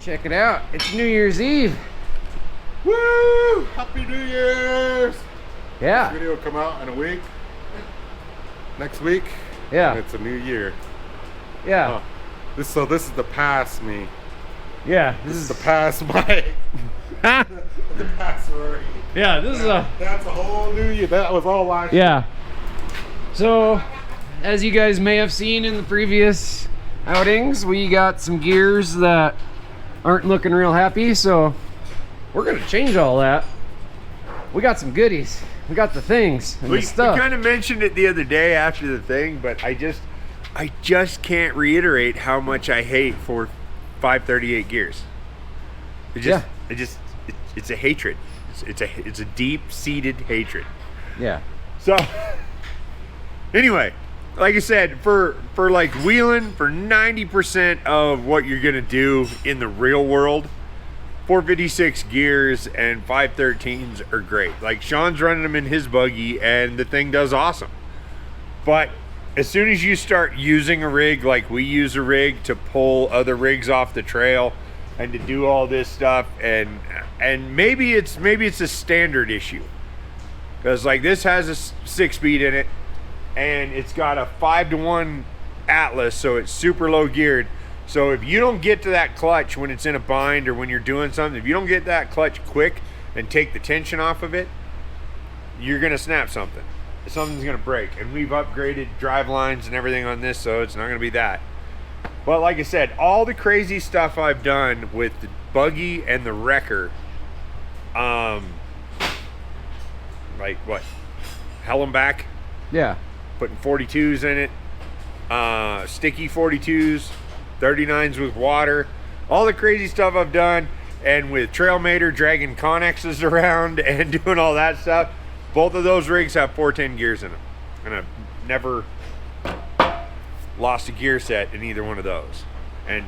Check it out. It's New Year's Eve. Woo! Happy New Year's! Yeah. This video will come out in a week. Next week. Yeah. And it's a new year. Yeah. Oh, this is the past me. Yeah. This is the past Mike. The past Rory. Yeah, this is That's a whole new year. That was all last Yeah. So, as you guys may have seen in the previous outings, we got some gears that aren't looking real happy, so we're gonna change all that. We got some goodies. We got the things and the stuff. We kind of mentioned it the other day after the thing, but I just can't reiterate how much I hate for 538 gears. It's a hatred. It's a deep-seated hatred. Yeah. So anyway, like I said, for like wheeling, for 90% of what you're gonna do in the real world, 456 gears and 513s are great. Like Sean's running them in his buggy and the thing does awesome. But as soon as you start using a rig like we use a rig to pull other rigs off the trail and to do all this stuff, and maybe it's a standard issue, because like this has a 6-speed in it and it's got a 5-to-1 Atlas, so it's super low geared. So if you don't get to that clutch when it's in a bind or when you're doing something, if you don't get that clutch quick and take the tension off of it, you're gonna snap something. Something's gonna break. And we've upgraded drive lines and everything on this, so it's not gonna be that. But like I said, all the crazy stuff I've done with the buggy and the wrecker, like what? Hell 'em back? Yeah. Putting 42s in it, sticky 42s, 39s with water, all the crazy stuff I've done, and with Trailmater dragging connexes around and doing all that stuff. Both of those rigs have 410 gears in them, and I've never lost a gear set in either one of those, and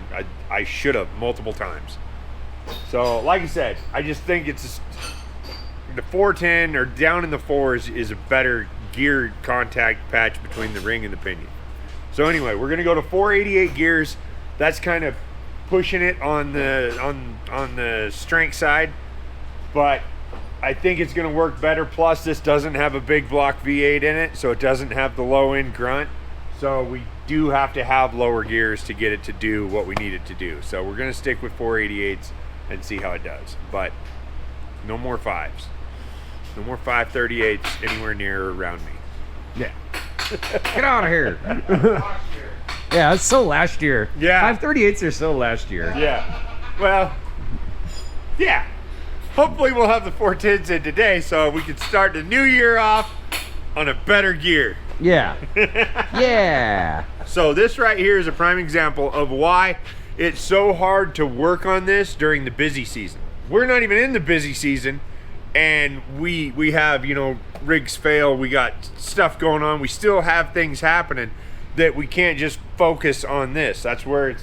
I should have multiple times. So like I said, I just think the 410 or down in the 4s is a better gear contact patch between the ring and the pinion. So anyway, we're gonna go to 488 gears. That's kind of pushing it on the strength side, but I think it's going to work better. Plus, this doesn't have a big block V8 in it, so it doesn't have the low end grunt. So we do have to have lower gears to get it to do what we need it to do. So we're going to stick with 488s and see how it does. But no more 5s. No more 538s anywhere near or around me. Yeah. Get out of here. Yeah, it's so last year. Yeah. 538s are so last year. Yeah. Well, yeah. Hopefully we'll have the 410s in today so we can start the new year off on a better gear. Yeah. Yeah. So this right here is a prime example of why it's so hard to work on this during the busy season. We're not even in the busy season, and we have, you know, rigs fail, we got stuff going on, we still have things happening that we can't just focus on this. That's why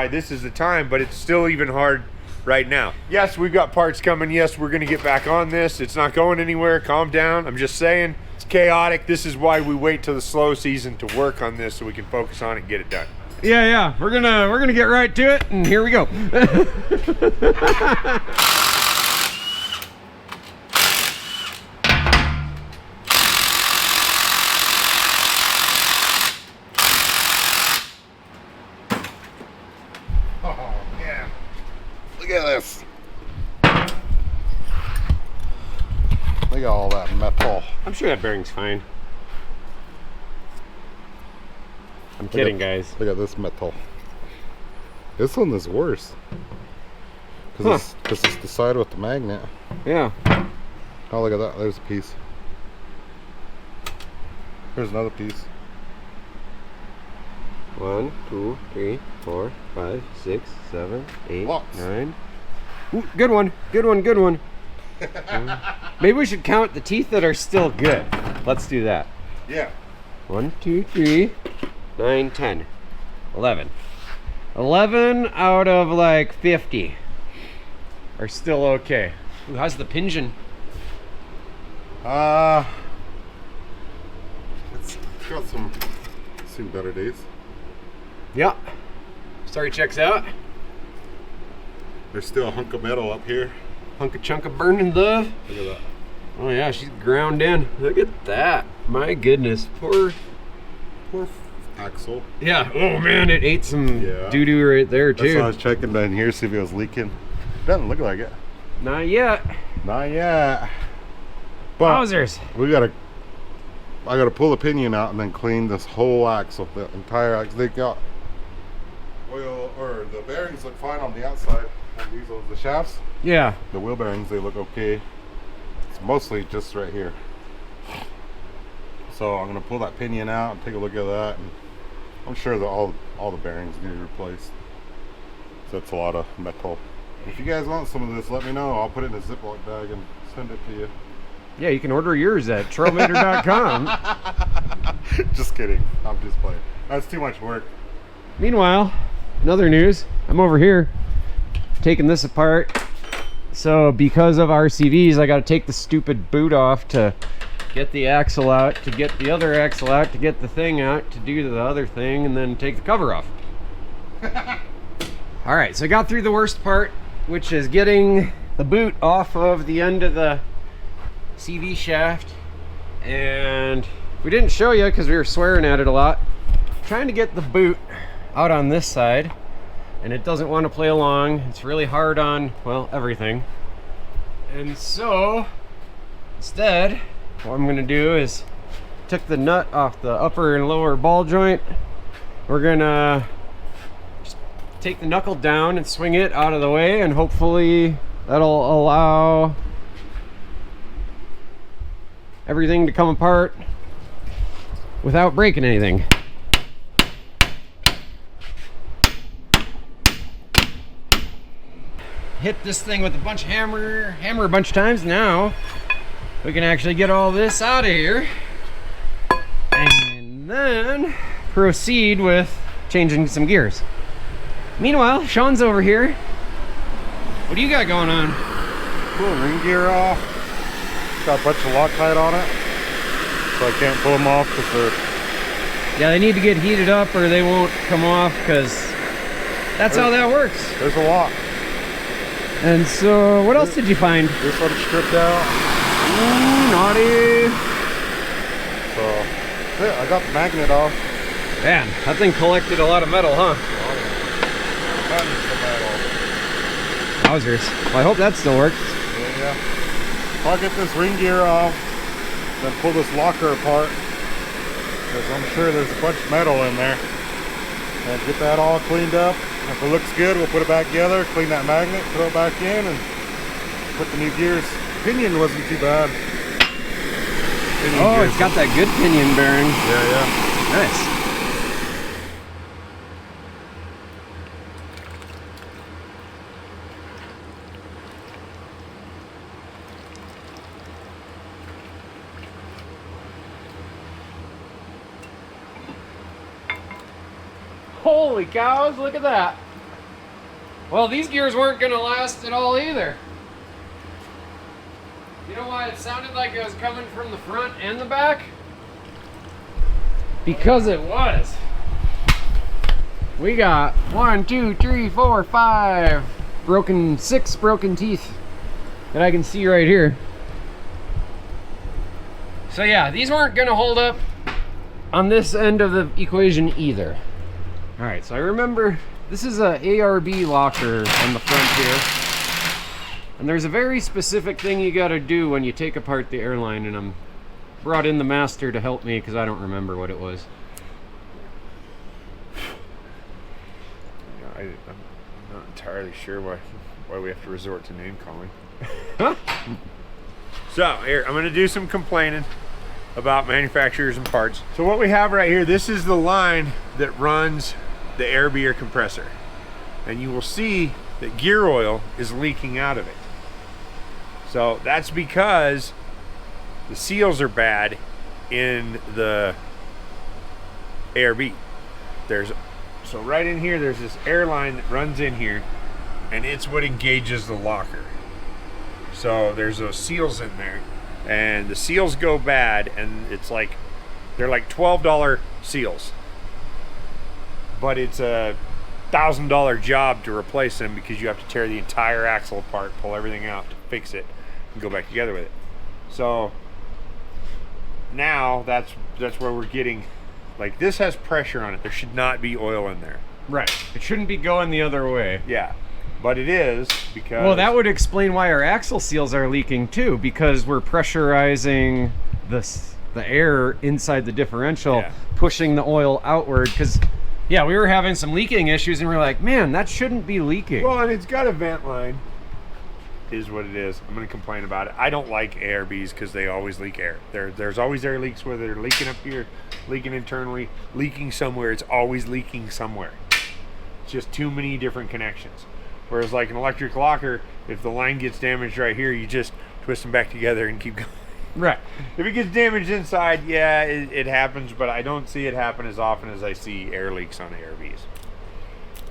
this is the time, but it's still even hard right now. Yes, we've got parts coming. Yes, we're gonna get back on this. It's not going anywhere. Calm down. I'm just saying it's chaotic. This is why we wait till the slow season to work on this so we can focus on it and get it done. Yeah. We're gonna get right to it, and here we go. Look at this. Look at all that metal. I'm sure that bearing's fine. I'm kidding, guys. Look at this metal. This one is worse. Because it's the side with the magnet. Yeah. Oh, look at that. There's a piece. There's another piece. 1, 2, 3, 4, 5, 6, 7, 8, Lots. 9. Ooh, good one. Maybe we should count the teeth that are still good. Let's do that. Yeah. 1, 2, 3, 9, 10, 11. 11 out of like 50 are still okay. Ooh, how's the pinion? It's got some seen better days. Yeah. Sorry, checks out. There's still a hunk of metal up here. Hunk of chunk of burning love. Look at that. Oh yeah, she's ground in. Look at that. My goodness. Poor Axle. Yeah. Oh man, it ate some Yeah. doo-doo right there That's why I too. was checking down here, see if it was leaking. Doesn't look like it. Not yet. Not yet. But Wowzers. I gotta pull the pinion out and then clean this whole axle, the entire axle. They got oil, or the bearings look fine on the outside. And these are the shafts. Yeah. The wheel bearings, they look okay. It's mostly just right here. So I'm gonna pull that pinion out and take a look at that. And I'm sure that all the bearings need replaced. So that's a lot of metal. If you guys want some of this, let me know. I'll put it in a Ziploc bag and send it to you. Yeah, you can order yours at trailmater.com. Just kidding. I'm just playing. That's too much work. Meanwhile, another news. I'm over here taking this apart. So because of RCVs, I got to take the stupid boot off to get the axle out, to get the other axle out, to get the thing out, to do the other thing, and then take the cover off. All right, so I got through the worst part, which is getting the boot off of the end of the CV shaft. And we didn't show you because we were swearing at it a lot. Trying to get the boot out on this side, and it doesn't want to play along. It's really hard on, well, everything. And so instead, what I'm gonna do is took the nut off the upper and lower ball joint. We're gonna just take the knuckle down and swing it out of the way, and hopefully that'll allow everything to come apart without breaking anything. Hit this thing with a bunch of hammer a bunch of times. Now we can actually get all this out of here and then proceed with changing some gears. Meanwhile, Sean's over here. What do you got going on? Pull the ring gear off. Got a bunch of Loctite on it, so I can't pull them off because they're... Yeah, they need to get heated up or they won't come off, because that's how that works. There's a lot. And so, what else did you find? This one's stripped out. Ooh, naughty. So, yeah, I got the magnet off. Man, that thing collected a lot of metal, huh? Wowzers. Well, I hope that still works. Yeah. I'll get this ring gear off, then pull this locker apart, because I'm sure there's a bunch of metal in there. And get that all cleaned up. If it looks good, we'll put it back together, clean that magnet, throw it back in, and put the new gears. Pinion wasn't too bad. Oh, it's got that good pinion bearing. Yeah. Nice. Holy cows, look at that. Well, these gears weren't gonna last at all either. You know why it sounded like it was coming from the front and the back? Because it was. We got 1, 2, 3, 4, 5 6 broken teeth that I can see right here. So yeah, these weren't gonna hold up on this end of the equation either. All right, so I remember this is a ARB locker on the front here. And there's a very specific thing you gotta do when you take apart the airline, and I'm brought in the master to help me because I don't remember what it was. I'm not entirely sure why we have to resort to name calling. So here, I'm gonna do some complaining about manufacturers and parts. So what we have right here, this is the line that runs the air beer compressor. And you will see that gear oil is leaking out of it. So that's because the seals are bad in the ARB. So right in here, there's this air line that runs in here, and it's what engages the locker. So there's those seals in there, and the seals go bad, and it's like, they're like $12 seals. But it's a $1,000 job to replace them because you have to tear the entire axle apart, pull everything out to fix it, and go back together with it. So now that's where we're getting, like, this has pressure on it. There should not be oil in there. Right. It shouldn't be going the other way. Yeah, but it is because... Well, that would explain why our axle seals are leaking too, because we're pressurizing the air inside the differential, pushing the oil outward. Because, yeah, we were having some leaking issues, and we were like, man, that shouldn't be leaking. Well, and it's got a vent line. Is what it is. I'm going to complain about it. I don't like ARBs because they always leak air. There's always air leaks, whether they're leaking up here, leaking internally, leaking somewhere. It's always leaking somewhere. It's just too many different connections. Whereas like an electric locker, if the line gets damaged right here, you just twist them back together and keep going. Right. If it gets damaged inside, yeah, it happens, but I don't see it happen as often as I see air leaks on ARBs.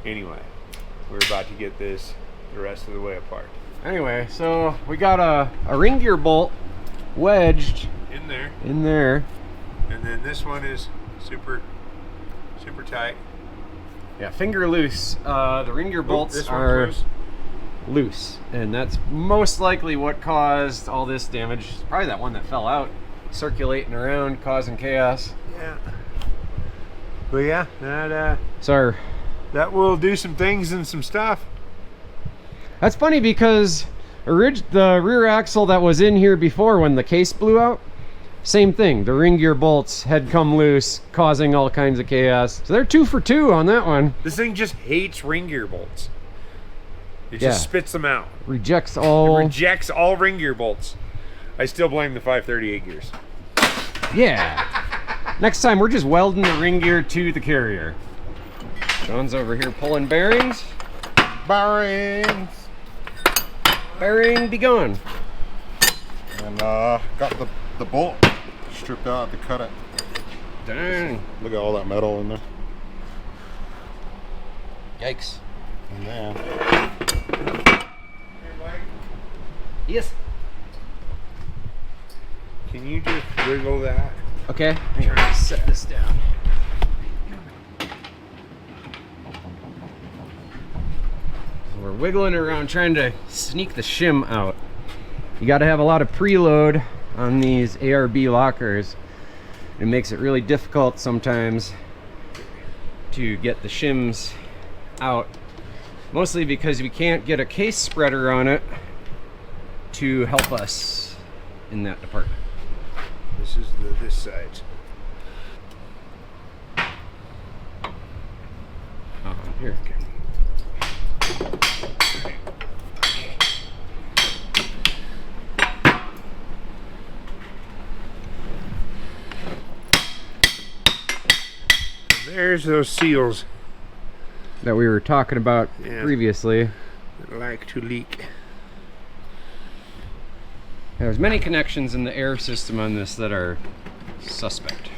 Anyway, we're about to get this the rest of the way apart. Anyway, so we got a ring gear bolt wedged In there. And then this one is super tight. Yeah, finger loose. The ring gear bolts this are one's loose, and that's most likely what caused all this damage. It's probably that one that fell out, circulating around, causing chaos. Yeah. But yeah, that will do some things and some stuff. That's funny because the rear axle that was in here before when the case blew out, same thing. The ring gear bolts had come loose, causing all kinds of chaos. So they're 2 for 2 on that one. This thing just hates ring gear bolts. It just spits them out. Rejects all. It rejects all ring gear bolts. I still blame the 538 gears. Yeah. Next time we're just welding the ring gear to the carrier. John's over here pulling bearings. Bearings. Bearing be gone. And got the bolt stripped out to cut it. Dang. Look at all that metal in there. Yikes. And then Yes. Can you just wiggle that? Okay. Hang on, set this down. We're wiggling around trying to sneak the shim out. You got to have a lot of preload on these ARB lockers. It makes it really difficult sometimes to get the shims out, mostly because we can't get a case spreader on it to help us in that department. This is this side. Here. There's those seals That we were talking about previously. that like to leak. There's many connections in the air system on this that are suspect.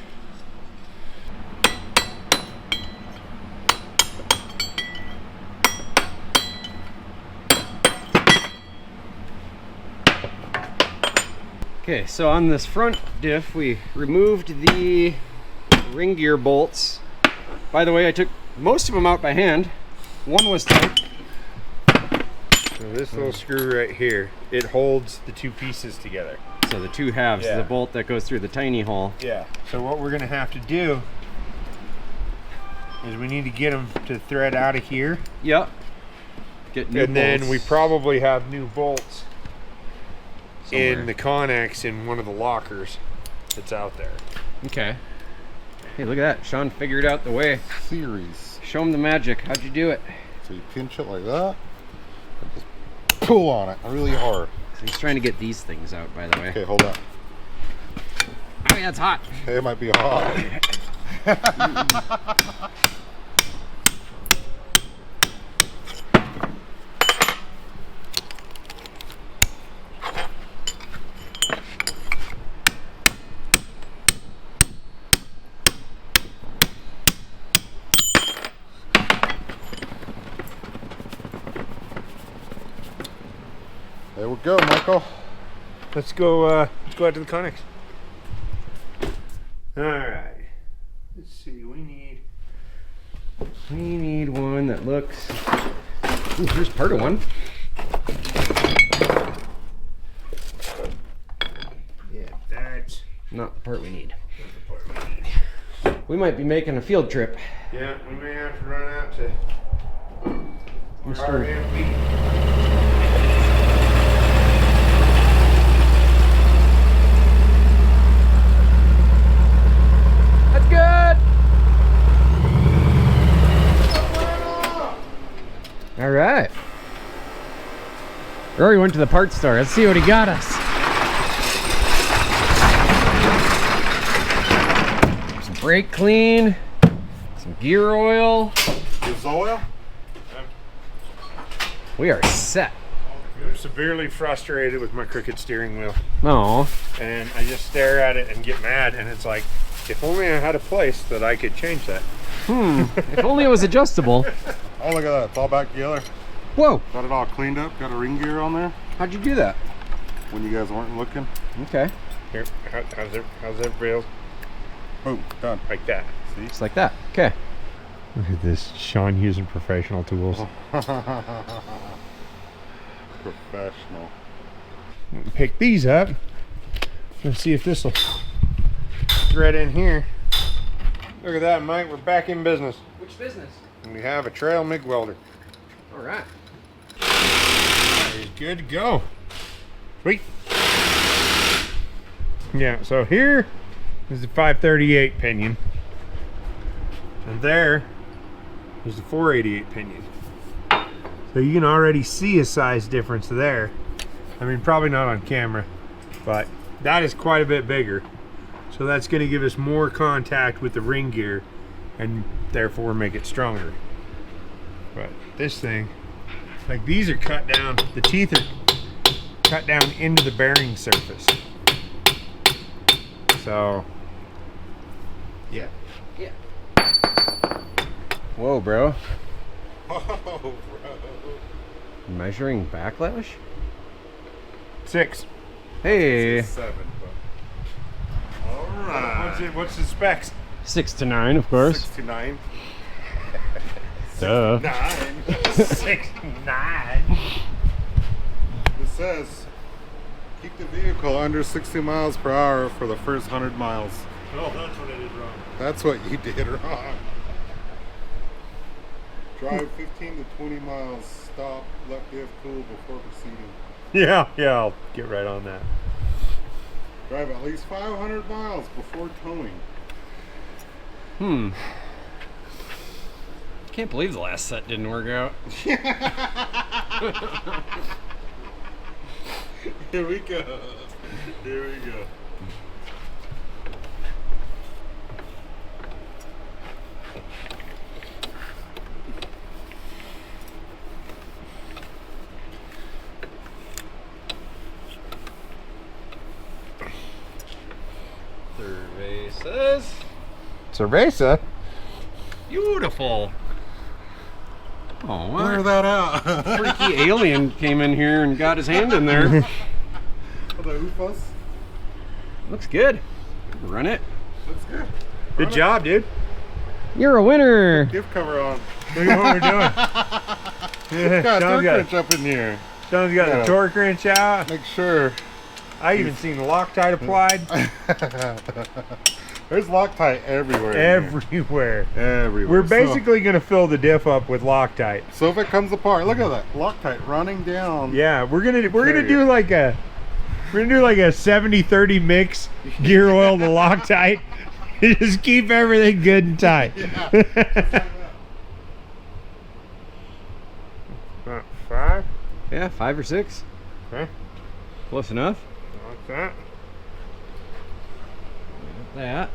Okay, so on this front diff, we removed the ring gear bolts. By the way, I took most of them out by hand. One was tight. So this little screw right here, it holds the two pieces together. So the two halves, the bolt that goes through the tiny hole. Yeah. So what we're gonna have to do is we need to get them to thread out of here. Yep. Get new And then bolts. we probably have new bolts Somewhere. in the connex in one of the lockers that's out there. Okay. Hey, look at that. Sean figured out the way. series. Show him the magic. How'd you do it? So you pinch it like that. And just pull on it really hard. So he's trying to get these things out, by the way. Okay, hold on. Oh, yeah, it's hot. It might be hot. There we go, Michael. Let's go out to the connex. All right. Let's see. We need We need one that looks... Ooh, here's part of one. Yeah, that's Not the part we need. We might be making a field trip. Yeah, we may have to run out to Mr. That's good. All right. Rory went to the parts store. Let's see what he got us. Some brake clean, some gear oil. Is oil? We are set. I'm severely frustrated with my crooked steering wheel. Oh, And I just stare at it and get mad, and it's like, if only I had a place that I could change that. if only it was adjustable. Oh, look at that. It's all back together. Whoa, Got it all cleaned up. Got a ring gear on there how'd you do that? when you guys weren't looking. Okay, Here, how's everybody else? Boom, done. Like that. See? just like that. Okay. Look at this, Sean using professional tools. Professional. Pick these up. Let's see if this will thread in here. Look at that, Mike. We're back in business. Which business? And we have a trail MIG welder. All right. He's good to go. Sweet. Yeah, so here is the 538 pinion. And there is the 488 pinion. So you can already see a size difference there. I mean, probably not on camera, but that is quite a bit bigger. So that's going to give us more contact with the ring gear and therefore make it stronger. But this thing, like these are cut down, the teeth are cut down into the bearing surface. So, yeah. Yeah. Whoa, bro. Oh, bro. Measuring backlash? 6. Hey. 7, but all right. What's the specs? 6 to 9, of course. 69. Duh. 9. 69. It says keep the vehicle under 60 miles per hour for the first 100 miles. Oh, that's what I did wrong. That's what you did wrong. Drive 15 to 20 miles. Stop. Let diff cool before proceeding. Yeah, I'll get right on that. Drive at least 500 miles before towing. Can't believe the last set didn't work out. Here we go. Here we go. Survey says Cerveza? beautiful. Oh, Blur what? that out. Freaky alien came in here and got his hand in there. The UFOs. Looks good. Run it. That's good. Good job, dude. You're a winner. Diff cover on. Look at what we're doing. Yeah, Got a torque got, wrench up in here. Sean's got Yeah. the torque wrench out. Make sure. I even seen the Loctite applied. There's Loctite everywhere. Everywhere. Everywhere. We're basically going to fill the diff up with Loctite. So if it comes apart, look at that Loctite running down. Yeah, we're gonna do like a 70-30 mix gear oil to Loctite. Just keep everything good and tight. Yeah. 5. Yeah, 5 or 6. Okay. Close enough. Like that. That.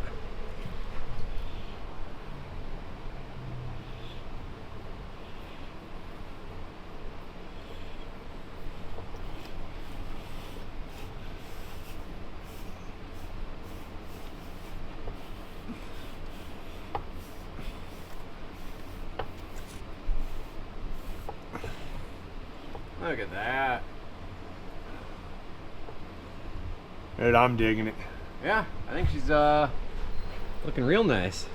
Look at that. Dude, I'm digging it. Yeah, I think she's looking real nice.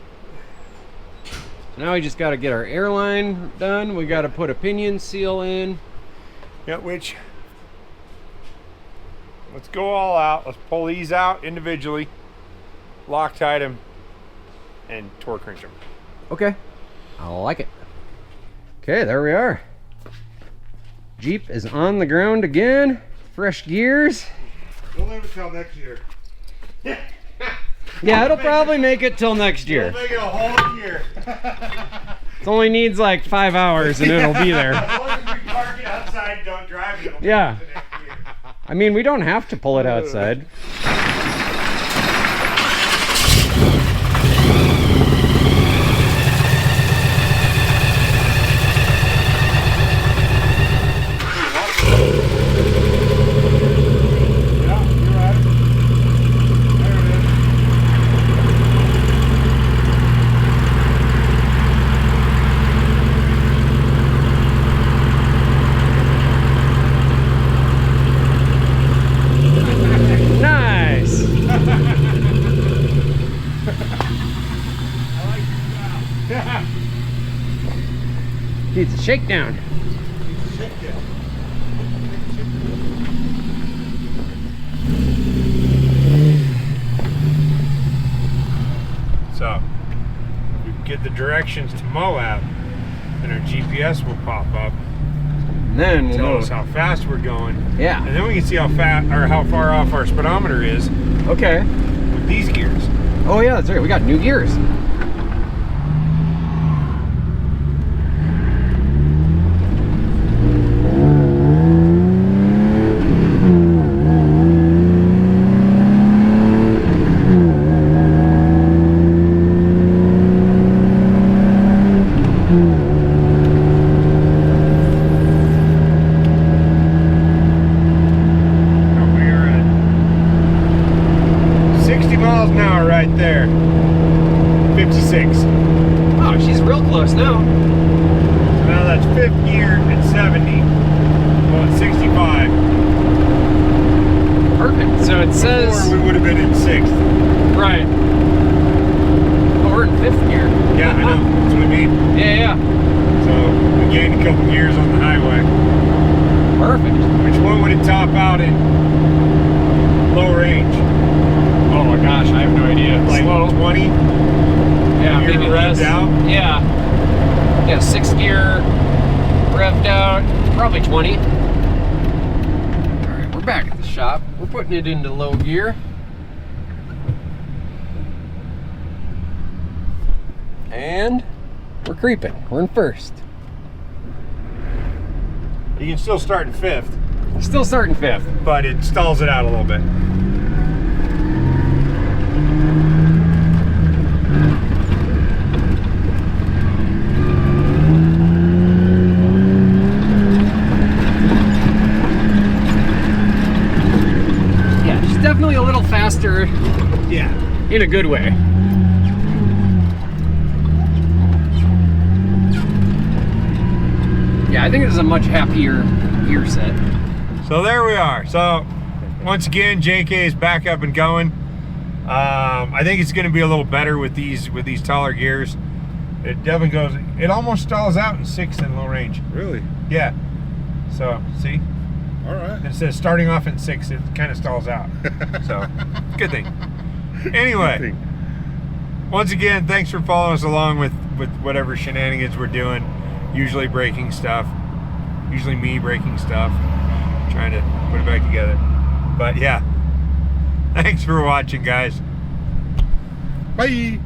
So now we just got to get our airline done. We got to put a pinion seal in. Yeah, which, let's go all out. Let's pull these out individually, Loctite them, and torque wrench them. Okay, I like it. Okay, there we are. Jeep is on the ground again. Fresh gears. We'll leave it till next year. Yeah, it'll probably make it till next year. We'll make it a whole year. It only needs like 5 hours and it'll be there. As long as we park it outside and don't drive it, Yeah. it'll be next year. I mean, we don't have to pull it outside. Nice. Needs a shakedown. So, we get the directions to Moab, and our GPS will pop up, And then we'll tell know. us how fast we're going, Yeah. and then we can see how fast or how far off our speedometer is Okay. with these gears. Oh yeah, that's right. We got new gears. We are at 60 miles an hour right there. 56. Oh, she's real close now. So now that's fifth gear at 70. Well, at 65. Perfect. So it says Or we would have been in sixth. right. Oh, we're in fifth gear. Yeah, I know. That's what I mean. Yeah, yeah. So we gained a couple gears on the highway. Perfect. Which one would it top out in low range? Oh my gosh, I have no idea. Like Slow. 20? Yeah, gear maybe revved less. out? Yeah. Yeah, 6th gear revved out, probably 20. Alright, we're back at the shop. We're putting it into low gear. And we're creeping. We're in first. You can still start in fifth, Still starting fifth. but it stalls it out a little bit. Yeah, she's definitely a little faster Yeah. in a good way. Yeah, I think this is a much happier gear set. So there we are. So once again, JK is back up and going. I think it's going to be a little better with these taller gears. It definitely goes. It almost stalls out in sixth in low range. Really? Yeah. So see, All right. it says starting off in sixth, it kind of stalls out. So good thing. Anyway, once again, thanks for following us along with whatever shenanigans we're doing. Usually breaking stuff. Usually me breaking stuff. Trying to put it back together. But yeah. Thanks for watching, guys. Bye.